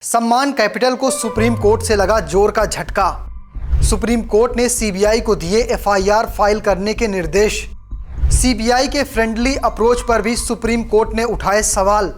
सम्मान कैपिटल को supreme court से लगा जोर का झटका। सुप्रीम कोर्ट ने सीबीआई को दिए एफआईआर फाइल करने के निर्देश। सीबीआई के फ्रेंडली अप्रोच पर भी सुप्रीम कोर्ट ने उठाए सवाल।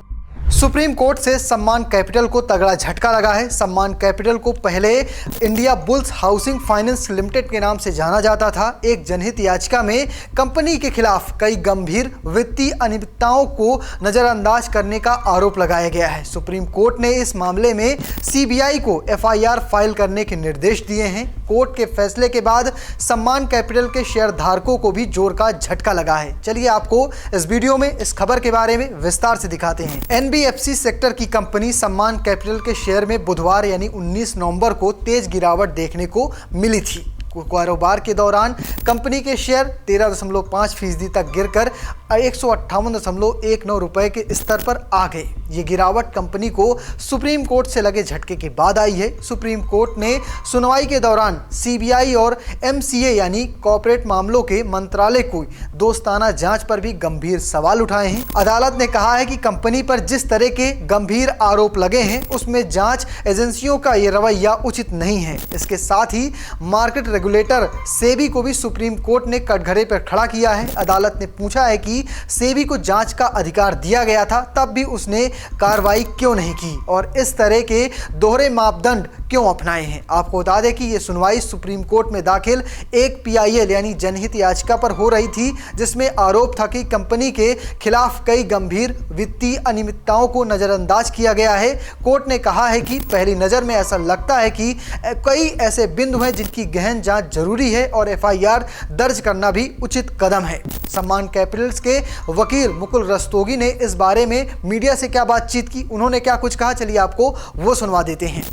सुप्रीम कोर्ट से सम्मान कैपिटल को तगड़ा झटका लगा है। सम्मान कैपिटल को पहले India bulls housing finance limited के नाम से जाना जाता था। एक जनहित याचिका में कंपनी के खिलाफ कई गंभीर वित्तीय अनियमितताओं को नजरअंदाज करने का आरोप लगाया गया है। सुप्रीम कोर्ट ने इस मामले में सीबीआई को एफआईआर फाइल करने के निर्देश दिए हैं। कोर्ट के फैसले के बाद सम्मान कैपिटल के शेयर धारकों को भी जोर का झटका लगा है। चलिए आपको इस वीडियो में इस खबर के बारे में विस्तार से दिखाते हैं। एनबीएफसी सेक्टर की कंपनी सम्मान कैपिटल के शेयर में बुधवार यानी 19 नवंबर को तेज गिरावट देखने को मिली थी। कारोबार के दौरान कंपनी के शेयर 13.5% तक गिरकर 158.19 रुपए के स्तर पर आ गए। ये गिरावट कंपनी को सुप्रीम कोर्ट से लगे झटके के बाद आई है। सुप्रीम कोर्ट ने सुनवाई के दौरान सीबीआई और एमसीए यानी कॉर्पोरेट मामलों के मंत्रालय को दोस्ताना जांच पर भी गंभीर सवाल उठाए हैं। अदालत ने कहा है कि कंपनी पर जिस तरह के गंभीर आरोप लगे हैं उसमें जांच एजेंसियों का ये रवैया उचित नहीं है। इसके साथ ही मार्केट रेगुलेटर सेबी को भी सुप्रीम कोर्ट ने कटघरे पर खड़ा किया है। अदालत ने पूछा है कि सेबी को जांच का अधिकार दिया गया था, तब भी उसने कार्रवाई क्यों नहीं की और इस तरह के दोहरे मापदंड क्यों अपनाए हैं। आपको बता दें कि यह सुनवाई सुप्रीम कोर्ट में दाखिल एक पीआईएल यानी जनहित याचिका पर हो रही थी, जिसमें आरोप था कि कंपनी के खिलाफ कई गंभीर वित्तीय अनियमितताओं को नजरअंदाज किया गया है। कोर्ट ने कहा है कि पहली नजर में ऐसा लगता है कि कई ऐसे बिंदु हैं जिनकी गहन जांच जरूरी है और एफआईआर दर्ज करना भी उचित कदम है। सम्मान कैपिटल्स के वकील मुकुल रस्तोगी ने इस बारे में मीडिया से क्या बातचीत की, उन्होंने क्या कुछ कहा, चलिए आपको वो सुनवा देते हैं।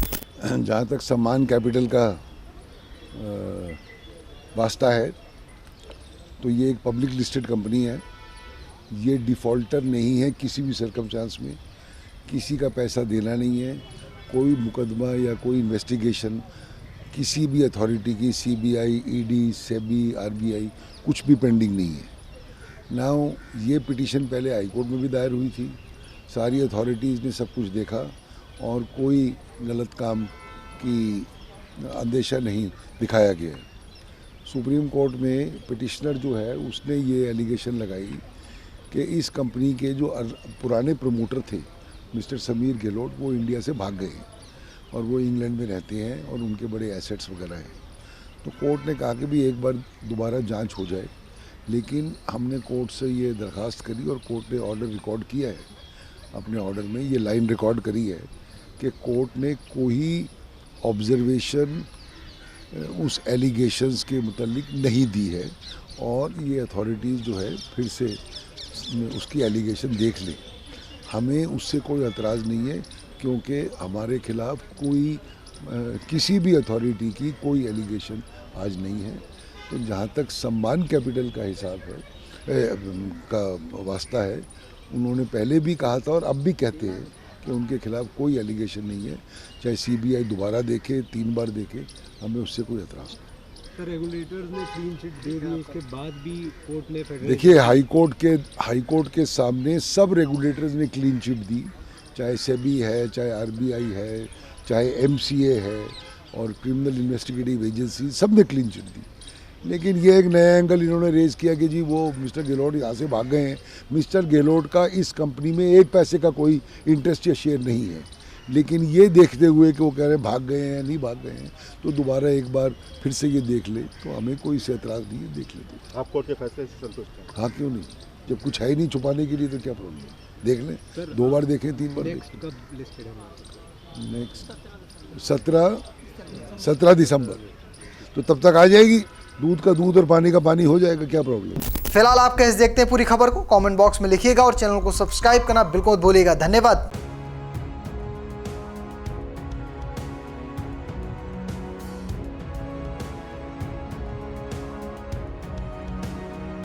जहाँ तक सम्मान कैपिटल का वास्ता है तो ये एक पब्लिक लिस्टेड कंपनी है। ये डिफ़ॉल्टर नहीं है किसी भी सर्कमस्टांस में, किसी का पैसा देना नहीं है। कोई मुकदमा या कोई इन्वेस्टिगेशन किसी भी अथॉरिटी की, सीबीआई, ईडी, सेबी, आरबीआई, कुछ भी पेंडिंग नहीं है। नाउ ये पिटीशन पहले हाई कोर्ट में भी दायर हुई थी। सारी अथॉरिटीज़ ने सब कुछ देखा और कोई गलत काम की अंदेशा नहीं दिखाया गया है। सुप्रीम कोर्ट में पिटिशनर जो है उसने ये एलिगेशन लगाई कि इस कंपनी के जो पुराने प्रमोटर थे मिस्टर समीर गहलोत, वो इंडिया से भाग गए और वो इंग्लैंड में रहते हैं और उनके बड़े एसेट्स वगैरह हैं। तो कोर्ट ने कहा कि भी एक बार दोबारा जांच हो जाए, लेकिन हमने कोर्ट से ये दरख्वास्त करी और कोर्ट ने ऑर्डर रिकॉर्ड किया है। अपने ऑर्डर में ये लाइन रिकॉर्ड करी है कि कोर्ट ने कोई ऑब्जर्वेशन उस एलिगेशंस के मुतालिक नहीं दी है और ये अथॉरिटीज़ जो है फिर से उसकी एलिगेशन देख लें। हमें उससे कोई एतराज़ नहीं है क्योंकि हमारे खिलाफ कोई किसी भी अथॉरिटी की कोई एलिगेशन आज नहीं है। तो जहाँ तक सम्मान कैपिटल का हिसाब है का वास्ता है, उन्होंने पहले भी कहा था और अब भी कहते हैं कि उनके खिलाफ कोई एलिगेशन नहीं है। चाहे सीबीआई दोबारा देखे, 3 बार देखे, हमें उससे कोई एतराज़ नहीं। सर, रेगुलेटर्स ने क्लीन चिट दे दी, उसके बाद भी कोर्ट ने देखिए हाई कोर्ट के सामने सब रेगुलेटर्स ने क्लीन चिट दी, चाहे सेबी है, चाहे आरबीआई है, चाहे एमसीए है और क्रिमिनल इन्वेस्टिगेटिव एजेंसी, सब ने क्लीन चिट दी। लेकिन ये एक नया एंगल इन्होंने रेज़ किया कि जी वो मिस्टर गहलोत यहाँ से भाग गए हैं। मिस्टर गहलोत का इस कंपनी में एक पैसे का कोई इंटरेस्ट या शेयर नहीं है, लेकिन ये देखते हुए कि वो कह रहे हैं भाग गए हैं या नहीं भाग गए हैं, तो दोबारा एक बार फिर से ये देख ले, तो हमें कोई इससे एतराज़ नहीं है, देख लेते। आप कोर्ट के फैसले से संतुष्ट हैं? हाँ, क्यों नहीं, जब कुछ है ही नहीं छुपाने के लिए तो क्या प्रॉब्लम है, देख लें। 2 बार देखें, 3 बार देखें। नेक्स्ट 17 दिसंबर, तो तब तक आ जाएगी। दूध का दूध और पानी का पानी हो जाएगा, क्या प्रॉब्लम। फिलहाल आप कैसे देखते हैं पूरी खबर को कमेंट बॉक्स में लिखिएगा और चैनल को सब्सक्राइब करना बिल्कुल मत भूलिएगा। धन्यवाद।